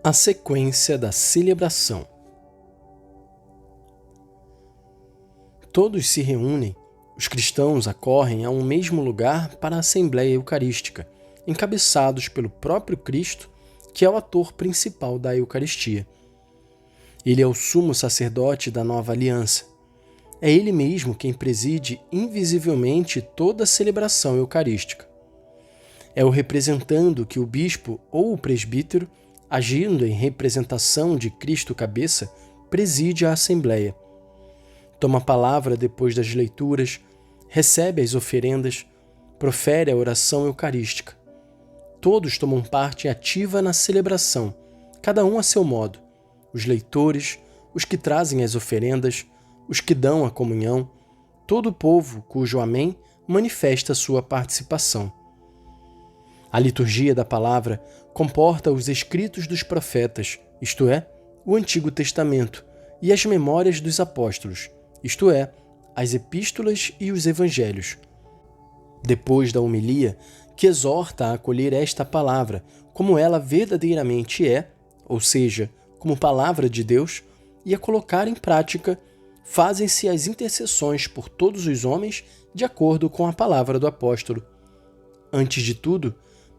A sequência da celebração. Todos se reúnem, os cristãos acorrem a um mesmo lugar para a Assembleia Eucarística, encabeçados pelo próprio Cristo, que é o ator principal da Eucaristia. Ele é o sumo sacerdote da nova aliança. É ele mesmo quem preside invisivelmente toda a celebração eucarística. É o representando que o bispo ou o presbítero, agindo em representação de Cristo cabeça, preside a Assembleia. Toma a palavra depois das leituras, recebe as oferendas, profere a oração eucarística. Todos tomam parte ativa na celebração, cada um a seu modo. Os leitores, os que trazem as oferendas, os que dão a comunhão, todo o povo cujo amém manifesta sua participação. A liturgia da palavra comporta os escritos dos profetas, isto é, o Antigo Testamento, e as memórias dos apóstolos, isto é, as epístolas e os evangelhos. Depois da homilia, que exorta a acolher esta palavra como ela verdadeiramente é, ou seja, como palavra de Deus, e a colocar em prática, fazem-se as intercessões por todos os homens de acordo com a palavra do apóstolo. Antes de tudo,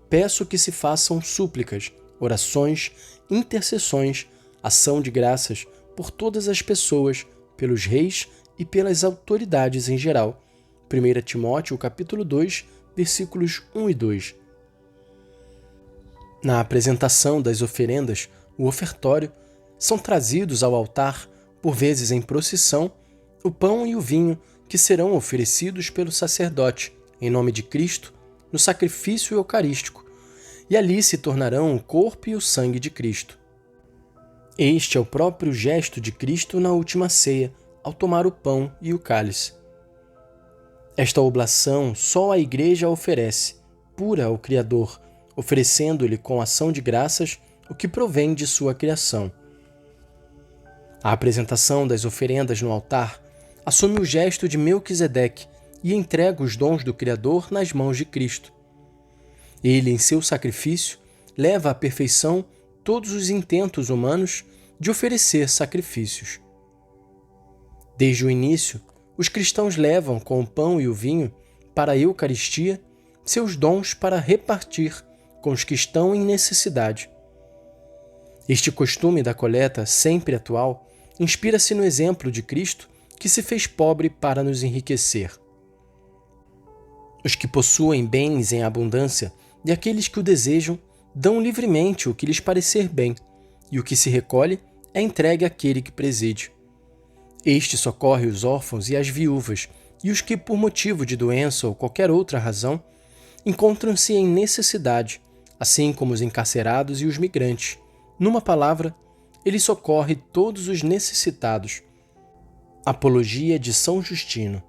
peço que se façam súplicas, orações, intercessões, ação de graças por todas as pessoas, pelos reis e pelas autoridades em geral. 1 Timóteo, capítulo 2, versículos 1 e 2. Na apresentação das oferendas, o ofertório, são trazidos ao altar, por vezes em procissão, o pão e o vinho que serão oferecidos pelo sacerdote, em nome de Cristo, no sacrifício eucarístico, e ali se tornarão o corpo e o sangue de Cristo. Este é o próprio gesto de Cristo na última ceia, ao tomar o pão e o cálice. Esta oblação só a Igreja oferece, pura ao Criador, oferecendo-lhe com ação de graças o que provém de sua criação. A apresentação das oferendas no altar assume o gesto de Melquisedeque e entrega os dons do Criador nas mãos de Cristo. Ele, em seu sacrifício, leva à perfeição todos os intentos humanos de oferecer sacrifícios. Desde o início, os cristãos levam com o pão e o vinho para a Eucaristia seus dons para repartir com os que estão em necessidade. Este costume da coleta, sempre atual, inspira-se no exemplo de Cristo, que se fez pobre para nos enriquecer. Os que possuem bens em abundância e aqueles que o desejam dão livremente o que lhes parecer bem, e o que se recolhe é entregue àquele que preside. Este socorre os órfãos e as viúvas, e os que, por motivo de doença ou qualquer outra razão, encontram-se em necessidade, assim como os encarcerados e os migrantes. Numa palavra, ele socorre todos os necessitados. Apologia de São Justino.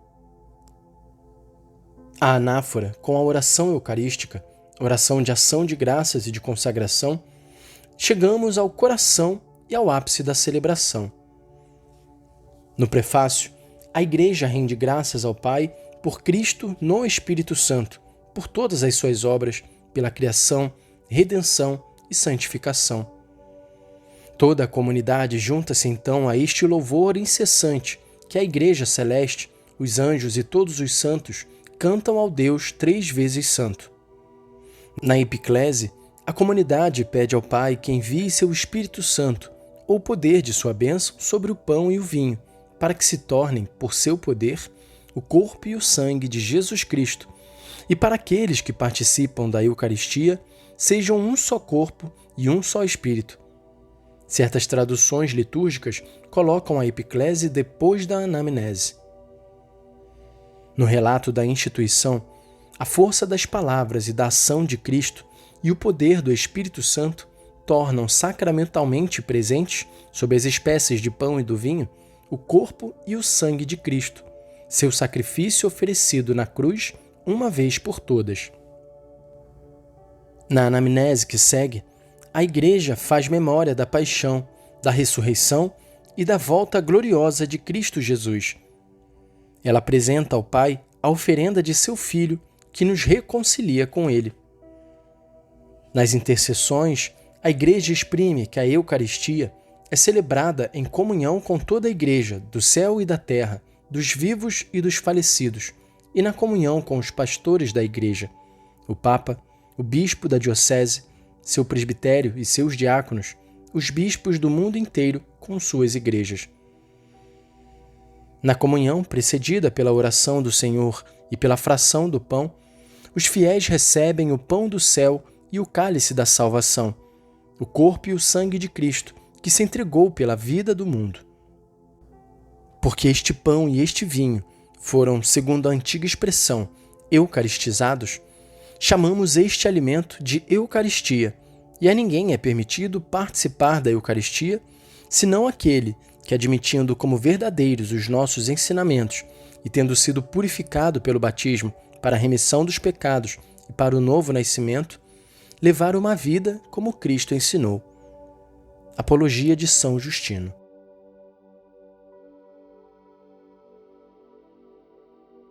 A anáfora, com a oração eucarística, oração de ação de graças e de consagração, chegamos ao coração e ao ápice da celebração. No prefácio, a Igreja rende graças ao Pai por Cristo no Espírito Santo, por todas as suas obras, pela criação, redenção e santificação. Toda a comunidade junta-se então a este louvor incessante que a Igreja Celeste, os anjos e todos os santos cantam ao Deus 3 vezes santo. Na epiclese, a comunidade pede ao Pai que envie seu Espírito Santo, ou o poder de sua bênção sobre o pão e o vinho, para que se tornem, por seu poder, o corpo e o sangue de Jesus Cristo, e para aqueles que participam da Eucaristia sejam um só corpo e um só Espírito. Certas traduções litúrgicas colocam a epiclese depois da anamnese. No relato da instituição, a força das palavras e da ação de Cristo e o poder do Espírito Santo tornam sacramentalmente presentes, sob as espécies de pão e do vinho, o corpo e o sangue de Cristo, seu sacrifício oferecido na cruz uma vez por todas. Na anamnese que segue, a Igreja faz memória da paixão, da ressurreição e da volta gloriosa de Cristo Jesus. Ela apresenta ao Pai a oferenda de seu Filho, que nos reconcilia com Ele. Nas intercessões, A Igreja exprime que a Eucaristia é celebrada em comunhão com toda a Igreja, do céu e da terra, dos vivos e dos falecidos, e na comunhão com os pastores da Igreja, o Papa, o Bispo da Diocese, seu presbitério e seus diáconos, os bispos do mundo inteiro com suas igrejas. Na comunhão precedida pela oração do Senhor e pela fração do pão, os fiéis recebem o pão do céu e o cálice da salvação, o corpo e o sangue de Cristo, que se entregou pela vida do mundo. Porque este pão e este vinho foram, segundo a antiga expressão, eucaristizados, chamamos este alimento de Eucaristia, e a ninguém é permitido participar da Eucaristia, senão aquele que, admitindo como verdadeiros os nossos ensinamentos e tendo sido purificado pelo batismo para a remissão dos pecados e para o novo nascimento, levar uma vida como Cristo ensinou. Apologia de São Justino.